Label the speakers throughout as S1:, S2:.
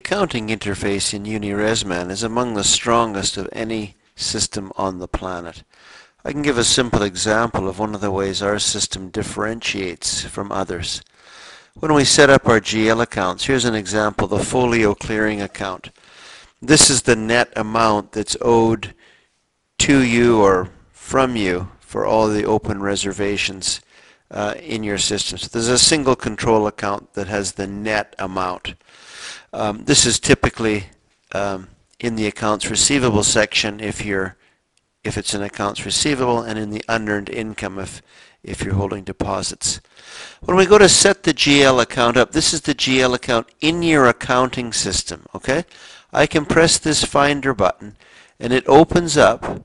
S1: Accounting interface in Uniresman is among the strongest of any system on the planet. I can give a simple example of one of the ways our system differentiates from others. When we set up our GL accounts, here's an example, the folio clearing account. This is the net amount that's owed to you or from you for all the open reservations in your system. So there's a single control account that has the net amount. This is typically in the accounts receivable section if it's an accounts receivable, and in the unearned income if you're holding deposits. When we go to set the GL account up, this is the GL account in your accounting system, okay? I can press this Finder button and it opens up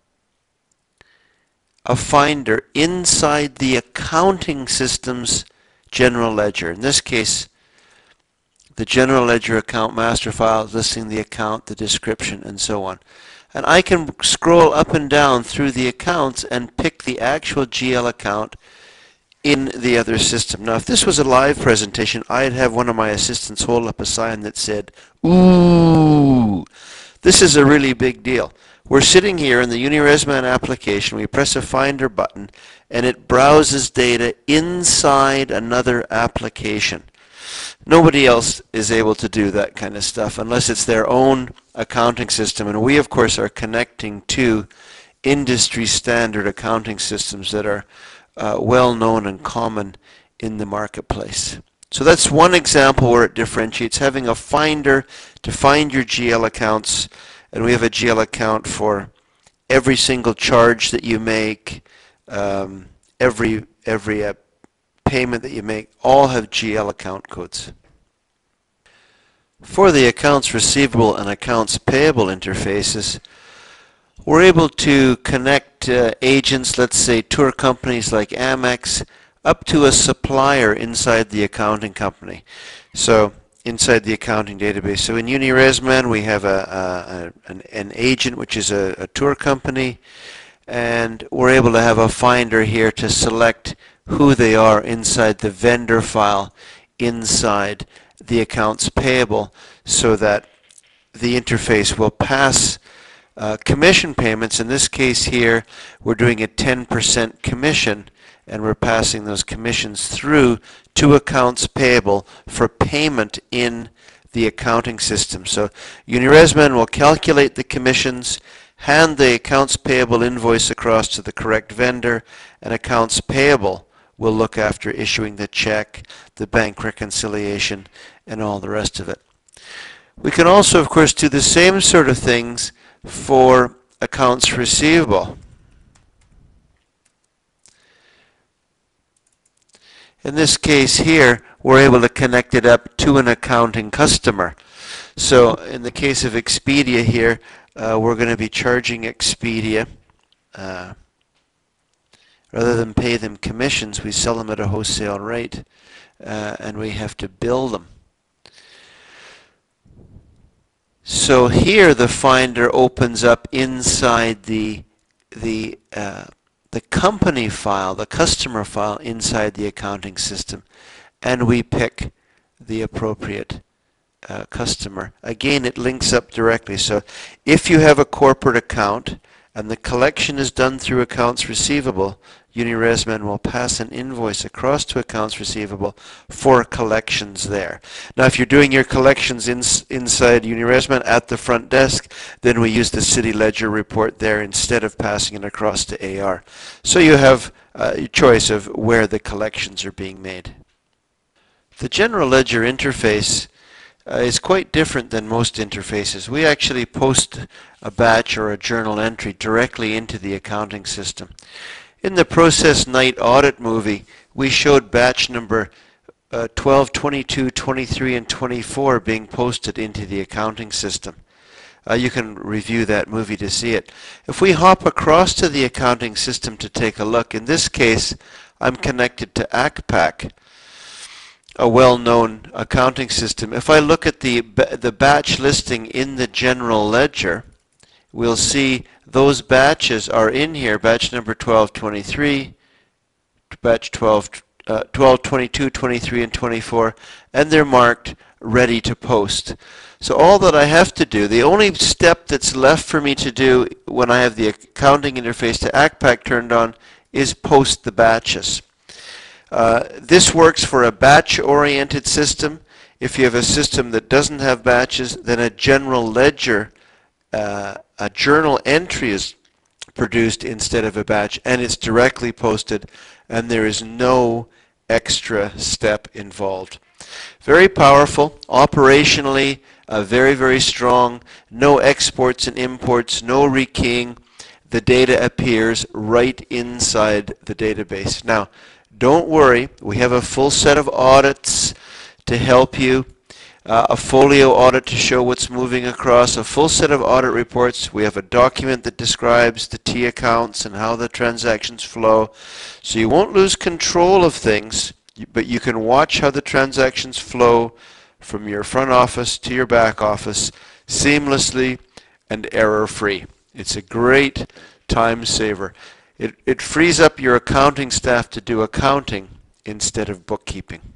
S1: a Finder inside the accounting system's general ledger. In this case, the general ledger account master file listing the account, the description, and so on. And I can scroll up and down through the accounts and pick the actual GL account in the other system. Now, if this was a live presentation, I'd have one of my assistants hold up a sign that said, "Ooh!" This is a really big deal. We're sitting here in the Uniresman application, we press a Finder button, and it browses data inside another application. Nobody else is able to do that kind of stuff unless it's their own accounting system, and we of course are connecting to industry standard accounting systems that are well known and common in the marketplace. So that's one example where it differentiates, having a Finder to find your GL accounts, and we have a GL account for every single charge that you make, every payment that you make, all have GL account codes. For the accounts receivable and accounts payable interfaces, we're able to connect agents, let's say tour companies like Amex, up to a supplier inside the accounting company. So inside the accounting database. So in Uniresman we have an agent which is a tour company, and we're able to have a Finder here to select who they are inside the vendor file inside the accounts payable, so that the interface will pass commission payments. In this case here, we're doing a 10% commission, and we're passing those commissions through to accounts payable for payment in the accounting system. So Uniresman will calculate the commissions, hand the accounts payable invoice across to the correct vendor, and accounts payable will look after issuing the check, the bank reconciliation, and all the rest of it. We can also, of course, do the same sort of things for accounts receivable. In this case here, we're able to connect it up to an accounting customer. So in the case of Expedia here, we're going to be charging Expedia. Rather than pay them commissions, we sell them at a wholesale rate, and we have to bill them. So here the Finder opens up inside the company file, the customer file inside the accounting system, and we pick the appropriate customer. Again, it links up directly. So if you have a corporate account and the collection is done through accounts receivable, Uniresman will pass an invoice across to accounts receivable for collections there. Now, if you're doing your collections inside Uniresman at the front desk, then we use the city ledger report there instead of passing it across to AR. So you have a choice of where the collections are being made. The general ledger interface is quite different than most interfaces. We actually post a batch or a journal entry directly into the accounting system. In the Process Night Audit movie, we showed batch number 12, 22, 23, and 24 being posted into the accounting system. You can review that movie to see it. If we hop across to the accounting system to take a look, in this case, I'm connected to ACPAC, a well-known accounting system. If I look at the batch listing in the general ledger, we'll see those batches are in here, batch number 1223, batch 12, 22, 23, and 24, and they're marked ready to post. So all that I have to do, the only step that's left for me to do when I have the accounting interface to ACPAC turned on is post the batches. This works for a batch-oriented system. If you have a system that doesn't have batches, then a general ledger, a journal entry is produced instead of a batch, and it's directly posted, and there is no extra step involved. Very powerful, operationally very, very strong, no exports and imports, no rekeying. The data appears right inside the database. Now, don't worry, we have a full set of audits to help you, a folio audit to show what's moving across, a full set of audit reports. We have a document that describes the T accounts and how the transactions flow. So you won't lose control of things, but you can watch how the transactions flow from your front office to your back office seamlessly and error-free. It's a great time saver. It frees up your accounting staff to do accounting instead of bookkeeping.